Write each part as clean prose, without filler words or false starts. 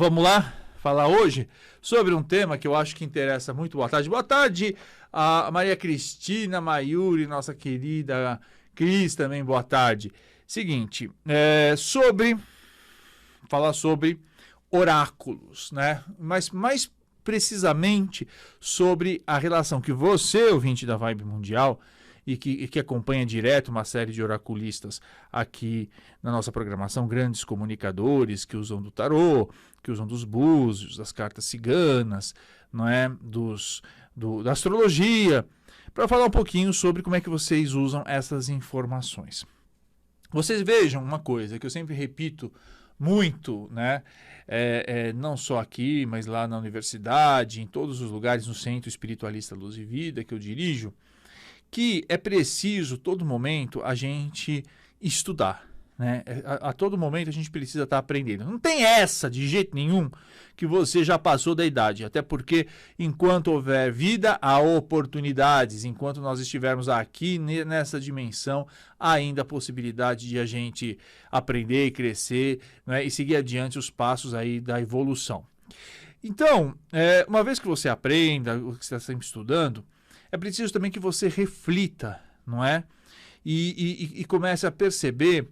Vamos lá falar hoje sobre um tema que eu acho que interessa muito. Boa tarde. Boa tarde a Maria Cristina Maiuri, nossa querida Cris também, boa tarde. Seguinte, falar sobre oráculos, né? Mas mais precisamente sobre a relação que você, ouvinte da Vibe Mundial, e que acompanha direto uma série de oraculistas aqui na nossa programação, grandes comunicadores que usam do tarô, que usam dos búzios, das cartas ciganas, não é? Da astrologia, para falar um pouquinho sobre como é que vocês usam essas informações. Vocês vejam uma coisa que eu sempre repito muito, né? Não só aqui, mas lá na universidade, em todos os lugares, no Centro Espiritualista Luz e Vida que eu dirijo, que é preciso, todo momento, a gente estudar, né? A todo momento a gente precisa estar aprendendo. Não tem essa, de jeito nenhum, que você já passou da idade. Até porque, enquanto houver vida, há oportunidades. Enquanto nós estivermos aqui nessa dimensão, há ainda a possibilidade de a gente aprender e crescer, né? E seguir adiante os passos aí da evolução. Então, uma vez que você aprenda, o que você está sempre estudando, é preciso também que você reflita, não é? E comece a perceber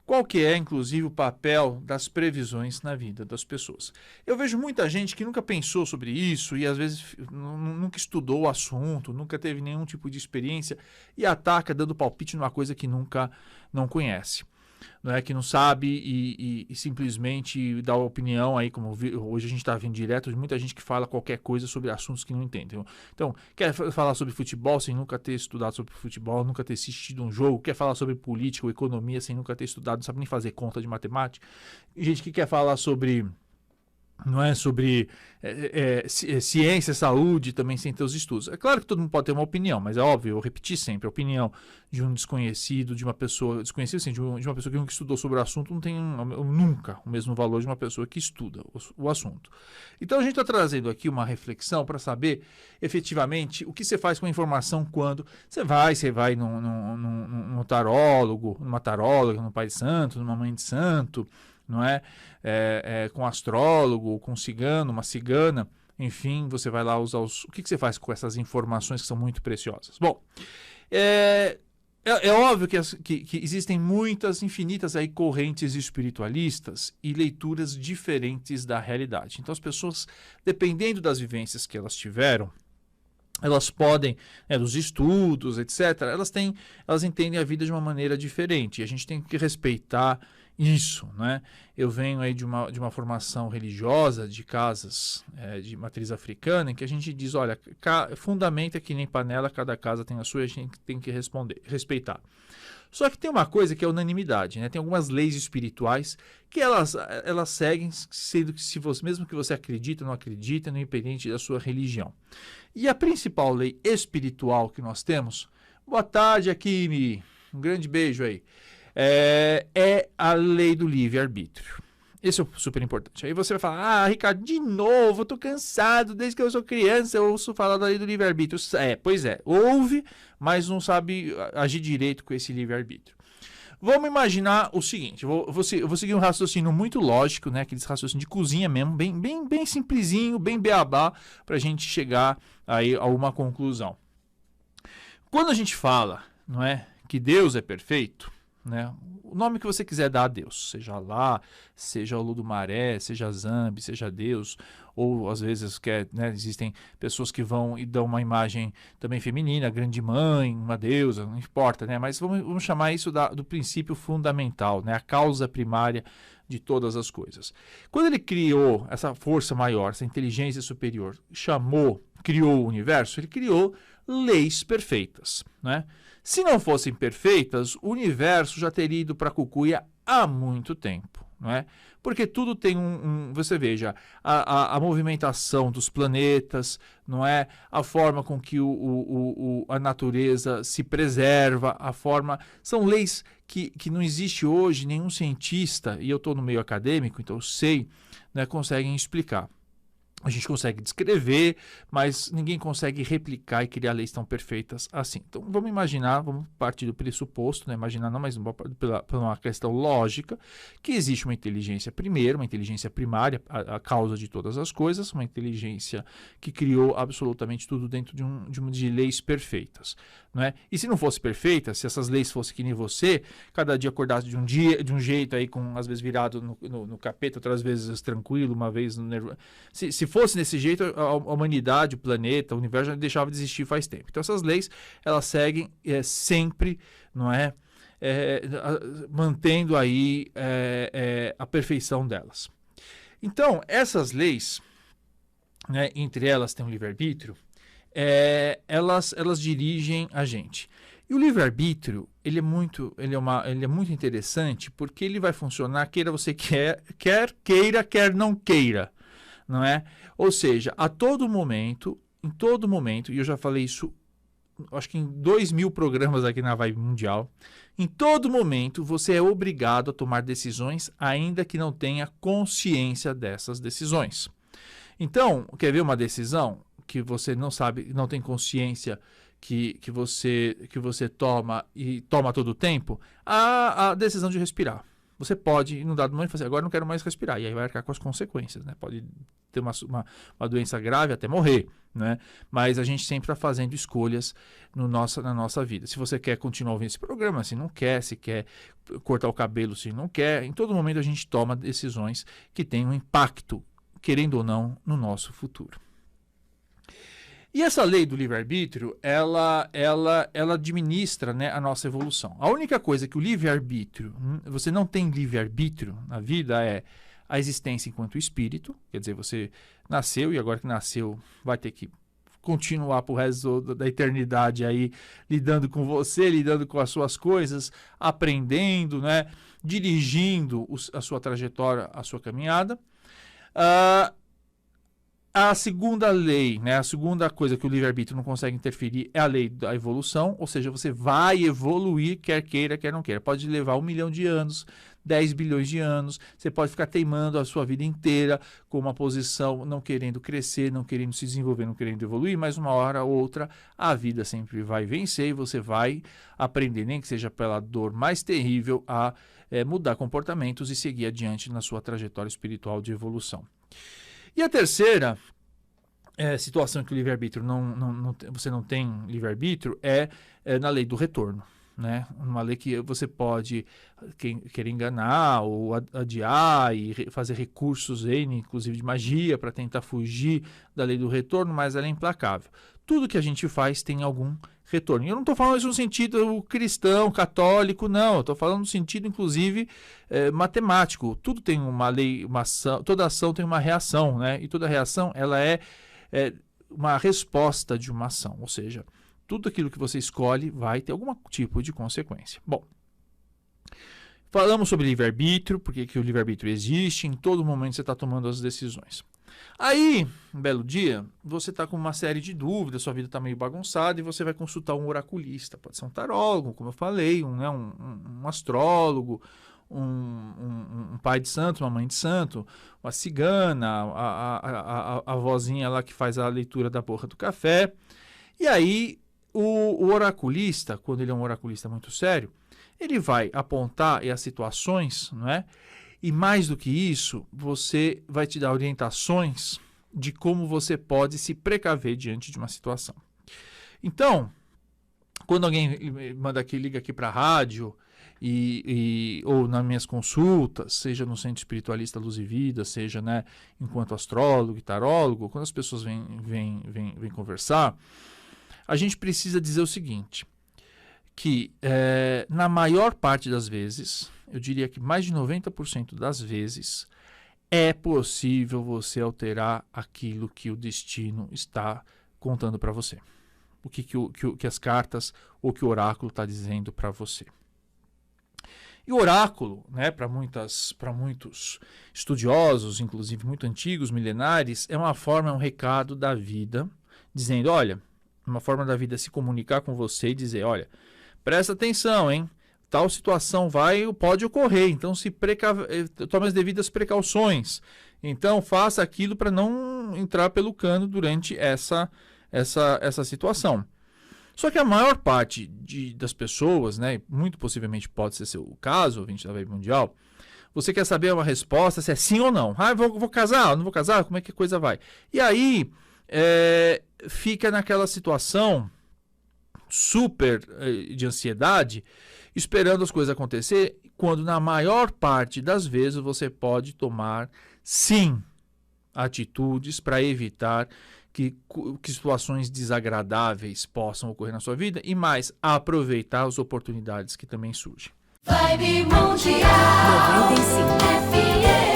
qual que é, inclusive, o papel das previsões na vida das pessoas. Eu vejo muita gente que nunca pensou sobre isso e, às vezes, nunca estudou o assunto, nunca teve nenhum tipo de experiência e ataca dando palpite numa coisa que não conhece. Não é, que não sabe e simplesmente dá opinião aí, como hoje a gente está vendo direto de muita gente que fala qualquer coisa sobre assuntos que não entende. Então, quer falar sobre futebol sem nunca ter estudado sobre futebol, nunca ter assistido um jogo, quer falar sobre política ou economia sem nunca ter estudado, não sabe nem fazer conta de matemática. E gente que quer falar sobre ciência, saúde, também sem ter os estudos. É claro que todo mundo pode ter uma opinião, mas é óbvio, eu repeti sempre, a opinião de um desconhecido, de uma pessoa desconhecida, assim, de uma pessoa que nunca estudou sobre o assunto, não tem nunca o mesmo valor de uma pessoa que estuda o assunto. Então a gente está trazendo aqui uma reflexão para saber efetivamente o que você faz com a informação quando você vai num tarólogo, numa taróloga, num pai de santo, numa mãe de santo, não é? Com astrólogo, com cigano, uma cigana, enfim, você vai lá usar o que você faz com essas informações que são muito preciosas? Bom, é óbvio que existem infinitas aí correntes espiritualistas e leituras diferentes da realidade. Então as pessoas, dependendo das vivências que elas tiveram, elas podem, dos estudos, etc., elas entendem a vida de uma maneira diferente. E a gente tem que respeitar isso, né? Eu venho aí de uma formação religiosa, de casas de matriz africana, em que a gente diz, olha, fundamento é que nem panela, cada casa tem a sua, a gente tem que respeitar. Só que tem uma coisa que é unanimidade, né? Tem algumas leis espirituais que elas seguem, sendo que mesmo que você acredita ou não acredita, independente da sua religião. E a principal lei espiritual que nós temos, boa tarde, Akimi, um grande beijo aí, é a lei do livre-arbítrio. Isso é super importante. Aí você vai falar, Ricardo, de novo, eu tô cansado, desde que eu sou criança eu ouço falar da lei do livre-arbítrio. Pois é, ouve, mas não sabe agir direito com esse livre-arbítrio. Vamos imaginar o seguinte, eu vou seguir um raciocínio muito lógico, né? Aqueles raciocínios de cozinha mesmo, bem simplesinho, bem beabá, pra gente chegar aí a uma conclusão. Quando a gente fala, não é, que Deus é perfeito, né? O nome que você quiser dar a Deus, seja Alá, seja Olodumaré, seja Zambi, seja Deus, ou às vezes existem pessoas que vão e dão uma imagem também feminina, grande mãe, uma deusa, não importa, né? Mas vamos chamar isso do princípio fundamental, né? A causa primária de todas as coisas. Quando ele criou essa força maior, essa inteligência superior, criou o universo, ele criou leis perfeitas, né? Se não fossem perfeitas, o universo já teria ido para a cucuia há muito tempo, não é? Porque tudo tem você veja, a movimentação dos planetas, não é? A forma com que a natureza se preserva, são leis que não existe hoje nenhum cientista, e eu estou no meio acadêmico, então eu sei, né, conseguem explicar. A gente consegue descrever, mas ninguém consegue replicar e criar leis tão perfeitas assim. Então, vamos imaginar, vamos partir do pressuposto, né? Imaginar não, mas por uma questão lógica, que existe uma inteligência primeiro, uma inteligência primária, a causa de todas as coisas, uma inteligência que criou absolutamente tudo dentro de leis perfeitas. Não é? E se não fosse perfeita, se essas leis fossem que nem você, cada dia acordasse de um jeito aí, com às vezes virado no capeta, outras vezes tranquilo, uma vez no nervoso. Se fosse desse jeito, a humanidade, o planeta, o universo já deixava de existir faz tempo. Então essas leis, elas seguem sempre, não é? Mantendo aí a perfeição delas. Então, essas leis, né, entre elas tem o livre-arbítrio, elas dirigem a gente. E o livre-arbítrio, ele é muito interessante porque ele vai funcionar, queira você queira, quer não queira, não é? Ou seja, a todo momento, em todo momento, e eu já falei isso, acho que em 2.000 programas aqui na Vibe Mundial, em todo momento você é obrigado a tomar decisões, ainda que não tenha consciência dessas decisões. Então, quer ver uma decisão que você não sabe, não tem consciência que você toma e toma todo o tempo? A decisão de respirar. Você pode, em um dado momento, fazer, agora não quero mais respirar, e aí vai arcar com as consequências, né? Pode ter uma doença grave até morrer, né? Mas a gente sempre está fazendo escolhas na nossa vida. Se você quer continuar ouvindo esse programa, se não quer, se quer cortar o cabelo, se não quer, em todo momento a gente toma decisões que têm um impacto, querendo ou não, no nosso futuro. E essa lei do livre-arbítrio, ela administra, né, a nossa evolução. A única coisa que o livre-arbítrio, você não tem livre-arbítrio na vida é a existência enquanto espírito, quer dizer, você nasceu e agora que nasceu vai ter que continuar para o resto da eternidade aí, lidando com você, lidando com as suas coisas, aprendendo, né, dirigindo a sua trajetória, a sua caminhada. A segunda lei, né, a segunda coisa que o livre-arbítrio não consegue interferir é a lei da evolução, ou seja, você vai evoluir, quer queira, quer não queira. Pode levar 1 milhão de anos, 10 bilhões de anos, você pode ficar teimando a sua vida inteira com uma posição, não querendo crescer, não querendo se desenvolver, não querendo evoluir, mas uma hora ou outra a vida sempre vai vencer e você vai aprender, nem que seja pela dor mais terrível, a mudar comportamentos e seguir adiante na sua trajetória espiritual de evolução. E a terceira situação que o livre-arbítrio você não tem livre-arbítrio é na lei do retorno, né? Uma lei que você pode querer enganar ou adiar e fazer recursos, inclusive de magia, para tentar fugir da lei do retorno, mas ela é implacável. Tudo que a gente faz tem algum retorno. E eu não estou falando isso no sentido cristão, católico, não. Eu estou falando no sentido, inclusive, matemático. Tudo tem uma lei, uma ação, toda ação tem uma reação, né? E toda reação ela é uma resposta de uma ação. Ou seja, tudo aquilo que você escolhe vai ter algum tipo de consequência. Bom, falamos sobre livre-arbítrio, porque que o livre-arbítrio existe, em todo momento você está tomando as decisões. Aí, um belo dia, você está com uma série de dúvidas, sua vida está meio bagunçada e você vai consultar um oraculista. Pode ser um tarólogo, como eu falei, um astrólogo, um pai de santo, uma mãe de santo, uma cigana, a vozinha lá que faz a leitura da borra do café. E aí, o oraculista, quando ele é um oraculista muito sério, ele vai apontar as situações, não é? E mais do que isso, você vai te dar orientações de como você pode se precaver diante de uma situação. Então, quando alguém liga aqui para a rádio ou nas minhas consultas, seja no Centro Espiritualista Luz e Vida, seja, né, enquanto astrólogo e tarólogo, quando as pessoas vêm conversar, a gente precisa dizer o seguinte, que na maior parte das vezes, eu diria que mais de 90% das vezes, é possível você alterar aquilo que o destino está contando para você. O que as cartas ou que o oráculo está dizendo para você. E o oráculo, né, para muitos estudiosos, inclusive muito antigos, milenares, é um recado da vida, dizendo, olha, uma forma da vida se comunicar com você e dizer, olha, presta atenção, hein? Tal situação pode ocorrer, então tome as devidas precauções. Então, faça aquilo para não entrar pelo cano durante essa situação. Só que a maior parte das pessoas, né, muito possivelmente pode ser seu caso, ouvinte da Vibe Mundial, você quer saber uma resposta, se é sim ou não. Ah, vou casar, não vou casar, como é que a coisa vai? E aí, fica naquela situação super de ansiedade, esperando as coisas acontecer, quando na maior parte das vezes você pode tomar, sim, atitudes para evitar que situações desagradáveis possam ocorrer na sua vida e mais, aproveitar as oportunidades que também surgem. Vibe Mundial 95 FM